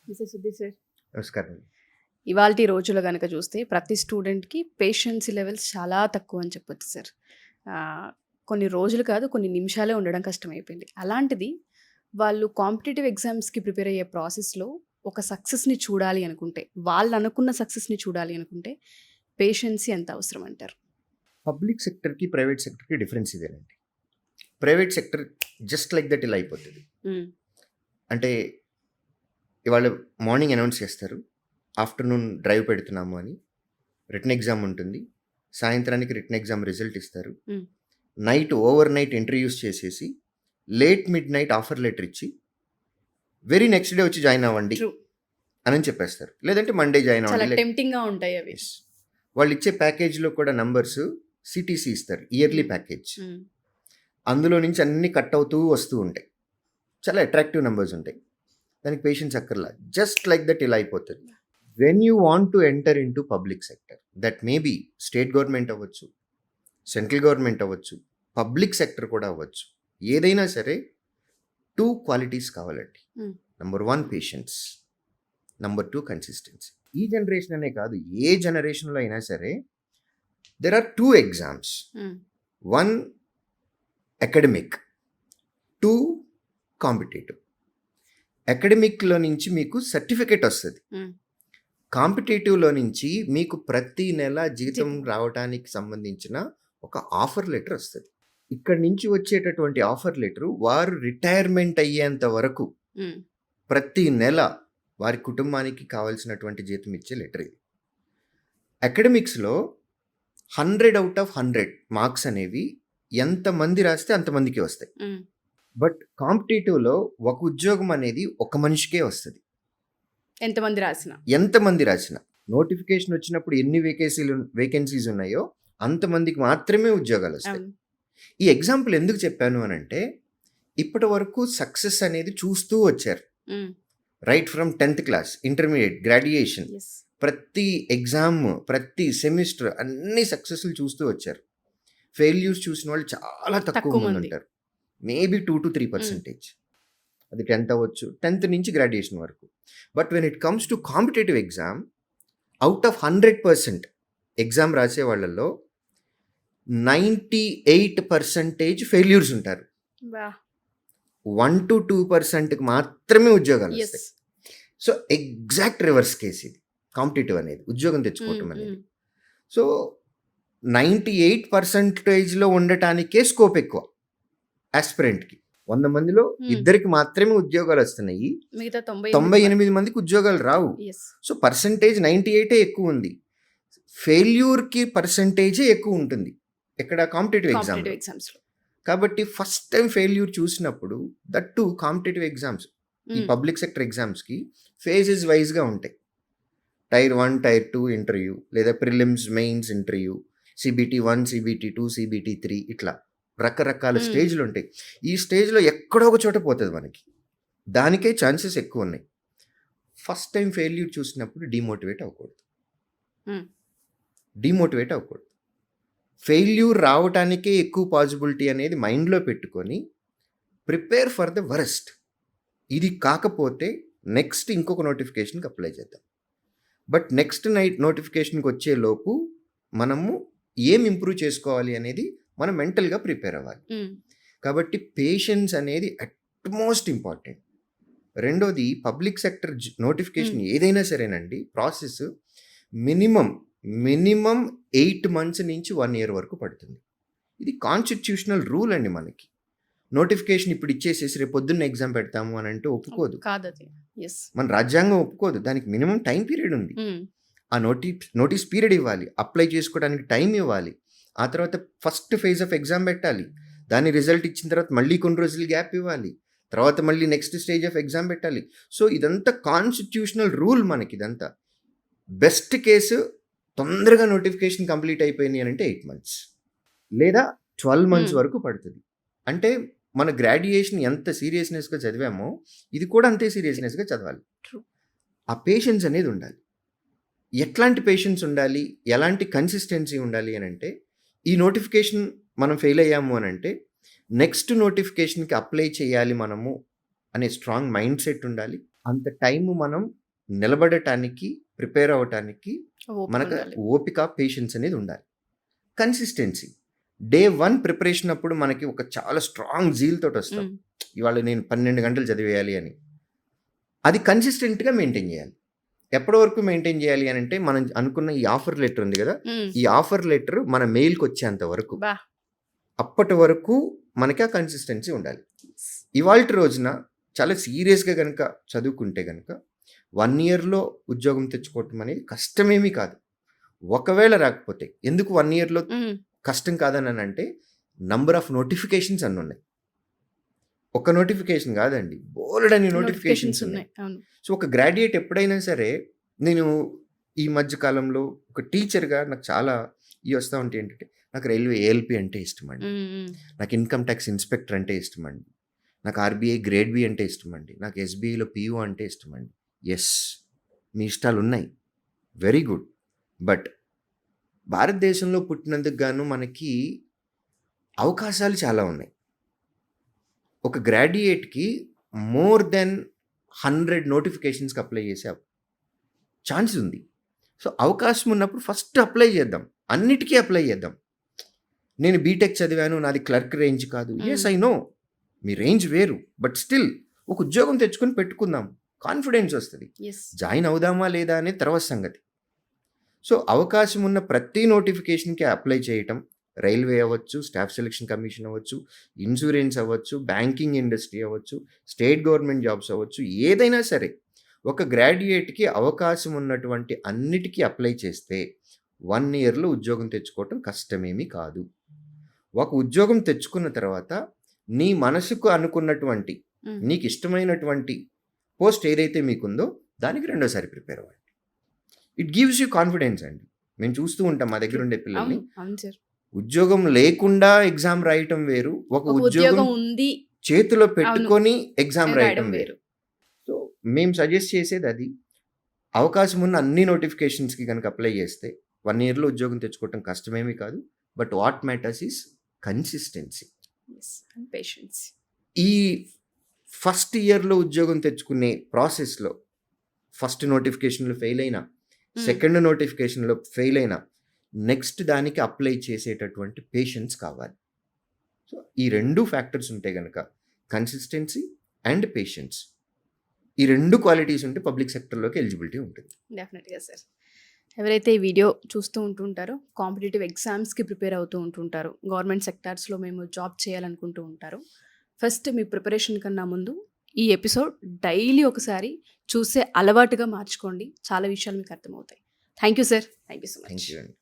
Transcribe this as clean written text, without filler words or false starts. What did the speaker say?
Mister Sudheer sir, నమస్కారం. ఇవాల్టి రోజుల్లో గనక చూస్తే ప్రతి స్టూడెంట్‌కి పేషెన్సీ లెవెల్స్ చాలా తక్కువ అని చెప్పొచ్చు సార్. కొన్ని రోజులు కాదు, కొన్ని నిమిషాలే ఉండడం కష్టమైపోయింది. అలాంటిది వాళ్ళు కాంపిటీటివ్ ఎగ్జామ్స్‌కి ప్రిపేర్ అయ్యే ప్రాసెస్‌లో ఒక సక్సెస్‌ని చూడాలి అనుకుంటే, వాళ్ళు అనుకున్న సక్సెస్‌ని చూడాలి అనుకుంటే పేషెన్సీ ఎంత అవసరం అంటారు? పబ్లిక్ సెక్టర్‌కి, ప్రైవేట్ సెక్టర్‌కి డిఫరెన్స్ ఇదేనండి. Private sector just like that ఇలా అయిపోతుంది. హ్మ్. అంటే ఇవాళ మార్నింగ్ అనౌన్స్ చేస్తారు. ఆఫ్టర్‌నూన్ డ్రైవ్ పెడుతున్నాము అని. రిటన్ ఎగ్జామ్ ఉంటుంది. సాయంత్రానికి రిటన్ ఎగ్జామ్ రిజల్ట్ ఇస్తారు. హ్మ్. నైట్ ఓవర్ నైట్ ఇంటర్వ్యూస్ చేసేసి late mid night offer letter ఇచ్చి వెరీ నెక్స్ట్ డే వచ్చి జాయిన్ అవ్వండి ట్రూ. అని చెప్పేస్తారు. లేదంటే మండే జాయిన్ చాలా అవ్వండి. టెంప్టింగ్‌గా ఉంటాయి అవి. Yes. వాళ్ళు ఇచ్చే ప్యాకేజ్లో కూడా నంబర్స్ సిటీసీ ఇస్తారు, ఇయర్లీ ప్యాకేజ్. హ్మ్. అందులో నుంచి అన్ని కట్ అవుతూ వస్తూ ఉంటాయి. చాలా అట్రాక్టివ్ నెంబర్స్ ఉంటాయి. దానికి పేషెన్స్ అక్కర్లా. జస్ట్ లైక్ దట్ ఇలా అయిపోతుంది. When you want to enter in to public sector, that may be state government అవ్వచ్చు, సెంట్రల్ గవర్నమెంట్ అవ్వచ్చు, పబ్లిక్ సెక్టర్ కూడా అవ్వచ్చు. ఏదైనా సరే 2 క్వాలిటీస్ కావాలండి. Hmm. Number 1 patience, number 2 consistency. ఈ జనరేషన్ అనే కాదు, ఏ జనరేషన్లో అయినా సరే దెర్ ఆర్ 2 ఎగ్జామ్స్. హ్మ్. 1 అకాడమిక్, 2 కాంపిటేటివ్. అకాడమిక్లో నుంచి మీకు సర్టిఫికేట్ వస్తుంది. హ్మ్. కాంపిటేటివ్లో నుంచి మీకు ప్రతి నెల జీతం జీతం. రావడానికి సంబంధించిన ఒక ఆఫర్ లెటర్ వస్తుంది. ఇక్కడ నుంచి వచ్చేటటువంటి ఆఫర్ లెటరు వారు రిటైర్మెంట్ అయ్యేంత వరకు హ్మ్. ప్రతి నెల వారి కుటుంబానికి కావాల్సినటువంటి జీతం ఇచ్చే లెటర్ ఇది. అకాడమిక్స్లో 100 అవుట్ ఆఫ్ 100 మార్క్స్ అనేవి ఎంతమంది రాస్తే అంతమందికి వస్తాయి. హ్మ్. బట్ కాంపిటేటివ్లో ఒక ఉద్యోగం అనేది ఒక మనిషికే వస్తుంది. ఎంతమంది రాసినా. ఎంతమంది రాసిన నోటిఫికేషన్ వచ్చినప్పుడు ఎన్ని వేకెన్సీస్ ఉన్నాయో అంతమందికి మాత్రమే ఉద్యోగాలు వస్తాయి. అవును. ఈ ఎగ్జాంపుల్ ఎందుకు చెప్పాను అని అంటే, ఇప్పటి వరకు సక్సెస్ అనేది చూస్తూ వచ్చారు. హ్మ్. Right from 10th class, intermediate, graduation, yes. ప్రతి ఎగ్జామ్, ప్రతి సెమిస్టర్ అన్ని సక్సెస్లు చూస్తూ వచ్చారు. ఫెయిల్యూర్స్ చూసిన వాళ్ళు చాలా తక్కువ తక్కువ మంది మంది. ఉంటారు. Maybe 2 to 3%. అది 10th అవ్వచ్చు, 10th నుంచి గ్రాడ్యుయేషన్ వరకు. But when it comes to competitive exam, out of 100% exam రాసే వాళ్ళల్లో 98% ఫెయిల్యూర్స్ ఉంటారు. వా! 1 to 2%కి మాత్రమే ఉద్యోగాలు యెస్. వస్తాయి. సో ఎగ్జాక్ట్ రివర్స్ కేసు ఇది కాంపిటేటివ్ అనేది, ఉద్యోగం తెచ్చుకోవటం అనేది. సో 98%లో ఉండటానికే స్కోప్ ఎక్కువ ఆస్పిరెంట్కి. 100 మందిలో ఇద్దరికి మాత్రమే ఉద్యోగాలు వస్తున్నాయి. మిగతా 98 మందికి ఉద్యోగాలు రావు. యెస్. సో పర్సంటేజ్ 98 ఎక్కువ ఉంది. ఫెయిల్యూర్కి పర్సంటేజే ఎక్కువ ఉంటుంది ఇక్కడ కాంపిటేటివ్ కాంపిటేటివ్ ఎగ్జామ్. ఎగ్జామ్స్‌లో. కాబట్టి ఫస్ట్ టైం ఫెయిల్యూర్ చూసినప్పుడు దట్ టు కాంపిటేటివ్ ఎగ్జామ్స్, ఈ పబ్లిక్ సెక్టర్ ఎగ్జామ్స్కి ఫేజెస్ వైజ్గా ఉంటాయి. టైర్ 1, టైర్ 2 ఇంటర్వ్యూ, లేదా prelims, mains interview, CBT 1, CBT 2, CBT 3, ఇట్లా రకరకాల స్టేజ్లు ఉంటాయి. ఈ స్టేజ్లో ఎక్కడో ఒక చోట పోతుంది మనకి. దానికే ఛాన్సెస్ ఎక్కువ ఉన్నాయి. ఫస్ట్ టైం ఫెయిల్యూర్ చూసినప్పుడు డిమోటివేట్ అవ్వకూడదు. ఫెయిల్యూర్ రావటానికే ఎక్కువ పాసిబిలిటీ అనేది మైండ్లో పెట్టుకొని ప్రిపేర్ ఫర్ ద వరస్ట్. ఇది కాకపోతే నెక్స్ట్ ఇంకొక నోటిఫికేషన్కి అప్లై చేద్దాం. బట్ నెక్స్ట్ నోటిఫికేషన్కి వచ్చేలోపు మనము ఏం ఇంప్రూవ్ చేసుకోవాలి అనేది మనం మెంటల్గా ప్రిపేర్ అవ్వాలి. కాబట్టి పేషెన్స్ అనేది అట్మోస్ట్ ఇంపార్టెంట్. రెండోది, పబ్లిక్ సెక్టర్ నోటిఫికేషన్ ఏదైనా సరేనండి, ప్రాసెస్ మినిమం 8 months నుంచి 1 year వరకు పడుతుంది. ఇది కాన్స్టిట్యూషనల్ రూల్ అండి. మనకి నోటిఫికేషన్ ఇప్పుడు ఇచ్చేసేసి రేపు పొద్దున్న ఎగ్జామ్ పెడతాము అని అంటే ఒప్పుకోదు. కాదది. యెస్. మన రాజ్యాంగం ఒప్పుకోదు. దానికి మినిమం టైం పీరియడ్ ఉంది. ఆ నోటీస్ పీరియడ్ ఇవ్వాలి, అప్లై చేసుకోవడానికి టైం ఇవ్వాలి, ఆ తర్వాత ఫస్ట్ ఫేజ్ ఆఫ్ ఎగ్జామ్ పెట్టాలి, దాని రిజల్ట్ ఇచ్చిన తర్వాత మళ్ళీ కొన్ని రోజులు గ్యాప్ ఇవ్వాలి, తర్వాత మళ్ళీ నెక్స్ట్ స్టేజ్ ఆఫ్ ఎగ్జామ్ పెట్టాలి. సో ఇదంతా కాన్స్టిట్యూషనల్ రూల్ మనకి. ఇదంతా బెస్ట్ కేసు తొందరగా నోటిఫికేషన్ కంప్లీట్ అయిపోయింది అని అంటే 8 months లేదా 12 months వరకు పడుతుంది. అంటే మన గ్రాడ్యుయేషన్ ఎంత సీరియస్నెస్గా చదివామో ఇది కూడా అంతే సీరియస్నెస్గా చదవాలి. ఆ పేషెన్స్ అనేది ఉండాలి. ఎట్లాంటి పేషెన్స్ ఉండాలి, ఎలాంటి కన్సిస్టెన్సీ ఉండాలి అని అంటే, ఈ నోటిఫికేషన్ మనం ఫెయిల్ అయ్యాము అని అంటే నెక్స్ట్ నోటిఫికేషన్కి అప్లై చేయాలి మనము అనే స్ట్రాంగ్ మైండ్ సెట్ ఉండాలి. అంత టైము మనం నిలబడటానికి, ప్రిపేర్ అవ్వటానికి ఓపిక మనకు ఉండాలి. ఓపిక, పేషెన్స్ అనేది ఉండాలి. కన్సిస్టెన్సీ. డే 1 ప్రిపరేషన్ అప్పుడు మనకి ఒక చాలా స్ట్రాంగ్ జీల్ తోటొస్తాం. హ్మ్. ఇవాళ నేను 12 గంటలు చదివేయాలి అని. అది కన్సిస్టెంట్‌గా మెయింటైన్ చేయాలి. ఎప్పటి వరకు మెయింటైన్ చేయాలి అనంటే, మనం అనుకున్న ఈ ఆఫర్ లెటర్ ఉంది గదా! హ్మ్. ఈ ఆఫర్ లెటర్ మన మెయిల్‌కొచ్చేంత వరకు. బా! అప్పటి వరకు మనకి ఆ కన్సిస్టెన్సీ ఉండాలి. ఇవాల్టి రోజున చాలా సీరియస్‌గా గనక చదువుకుంటే గనక 1 ఇయర్‌లో ఉద్యోగం తెచ్చుకోవటం అనేది కష్టమేమీ కాదు. ఒకవేళ రాకపోతే ఎందుకు 1 ఇయర్‌లో హ్మ్. కష్టం కాదనంటే, నంబర్ ఆఫ్ నోటిఫికేషన్స్ అన్నున్నాయి. ఒక నోటిఫికేషన్ కాదండి. బోలెడన్ని నోటిఫికేషన్స్ ఉన్నాయి. అవును. సో, ఒక గ్రాడ్యుయేట్ ఎప్పుడైనా సరే, నేను ఈ మధ్య కాలంలో ఒక టీచర్‌గా నాకు చాలా ఇవి వస్తా ఉంటాయి. ఏంటంటే, నాకు రైల్వే ఏఎల్‌పీ అంటే ఇష్టమండి. హ్మ్. హ్మ్. నాకు ఇన్‌కమ్ టాక్స్ ఇన్స్‌పెక్టర్ అంటే ఇష్టమండి. నాకు ఆర్‌బీఐ గ్రేడ్ బి అంటే ఇష్టమండి. నాకు ఎస్‌బీఐలో పీఓ అంటే ఇష్టమండి. యెస్. మీ ఇష్టాలున్నాయి. Very good. బట్ భారతదేశంలో పుట్టినందుకు గాను మనకి అవకాశాలు చాలా ఉన్నాయి. ఒక గ్రాడ్యుయేట్‌కి మోర్ దెన్ 100 నోటిఫికేషన్స్‌కి అప్లై చేసే ఛాన్స్ ఉంది. సో, అవకాశం ఉన్నప్పుడు ఫస్ట్ అప్లై చేద్దాం. అన్నిటికీ అప్లై చేద్దాం. నేను బీటెక్ చదివాను. నాది క్లర్క్ రేంజ్ కాదు. Yes, I know. Me range వేరు. బట్ స్టిల్ ఒక ఉద్యోగం తెచ్చుకొని పెట్టుకుందాం. కాన్ఫిడెన్స్ వస్తది. యెస్. జాయిన్ అవుదామా లేదా అనేది తర్వాత సంగతి. సో, అవకాశం ఉన్న ప్రతి నోటిఫికేషన్‌కి అప్లై చేయటం. రైల్వే అవ్వచ్చు, స్టాఫ్ సెలక్షన్ కమిషన్ అవ్వచ్చు, ఇన్స్యూరెన్స్ అవ్వచ్చు, బ్యాంకింగ్ ఇండస్ట్రీ అవ్వచ్చు, స్టేట్ గవర్నమెంట్ జాబ్స్ అవ్వచ్చు, ఏదైనా సరే ఒక గ్రాడ్యుయేట్‌కి అవకాశం ఉన్నటువంటి అన్నిటికీ అప్లై చేస్తే 1 ఇయర్‌లో ఉద్యోగం తెచ్చుకోవటం కష్టమేమీ కాదు. ఒక ఉద్యోగం తెచ్చుకున్న తర్వాత నీ మనసుకు అనుకున్నటువంటి, హ్మ్. నీకు ఇష్టమైనటువంటి పోస్ట్ ఏదైతే మీకుందో దానికి రెండోసారి ప్రిపేర్ అవ్వండి. ఇట్ గివ్స్ యూ కాన్ఫిడెన్స్ అండి. మేము చూస్తూ ఉంటాం మా దగ్గర ఉండే పిల్లల్ని. అవును. అవును సార్. ఉద్యోగం లేకుండా ఎగ్జామ్ రాయటం వేరు. ఒక ఒక ఉద్యోగం ఉద్యోగం ఉంది చేతిలో అవును. పెట్టుకొని ఎగ్జామ్ రాయడం రాయటం వేరు. వేరు. సో, మేము సజెస్ట్ చేసేది అది. అవకాశం ఉన్న అన్ని నోటిఫికేషన్స్‌కి గనక అప్లై చేస్తే 1 ఇయర్‌లో ఉద్యోగం తెచ్చుకోవటం కష్టమేమీ కాదు. But what matters is consistency. Yes. And patience. ఈ ఫస్ట్ ఇయర్‌లో ఉద్యోగం తెచ్చుకునే ప్రాసెస్‌లో ఫస్ట్ నోటిఫికేషన్‌లో ఫెయిల్ అయినా, హ్మ్. సెకండ్ నోటిఫికేషన్‌లో ఫెయిల్ అయినా, నెక్స్ట్ దానికి అప్లై చేసేటటువంటి పేషెన్స్ కావాలి. సో, ఈ 2 ఫ్యాక్టర్స్ ఉంటే గనక కన్సిస్టెన్సీ అండ్ పేషెన్స్. ఈ 2 క్వాలిటీస్ ఉంటే పబ్లిక్ సెక్టర్‌లోకి ఎలిజిబిలిటీ ఉంటుంది. డెఫినెట్‌గా సార్. ఎవరైతే ఈ వీడియో చూస్తూ ఉంటుంటారో, కాంపిటీటివ్ ఎగ్జామ్స్‌కి ప్రిపేర్ అవుతూ ఉంటుంటారు. గవర్నమెంట్ సెక్టార్స్‌లో మేము జాబ్ చేయాలనుకుంటూ ఉంటారు. ఫస్ట్ మీ ప్రిపరేషన్ కన్నా ముందు ఈ ఎపిసోడ్ డైలీ ఒకసారి చూసే అలవాటుగా మార్చుకోండి. చాలా విషయాలు మీకు అర్థమవుతాయి. Thank you sir. Thank you so much. Thank you అండి.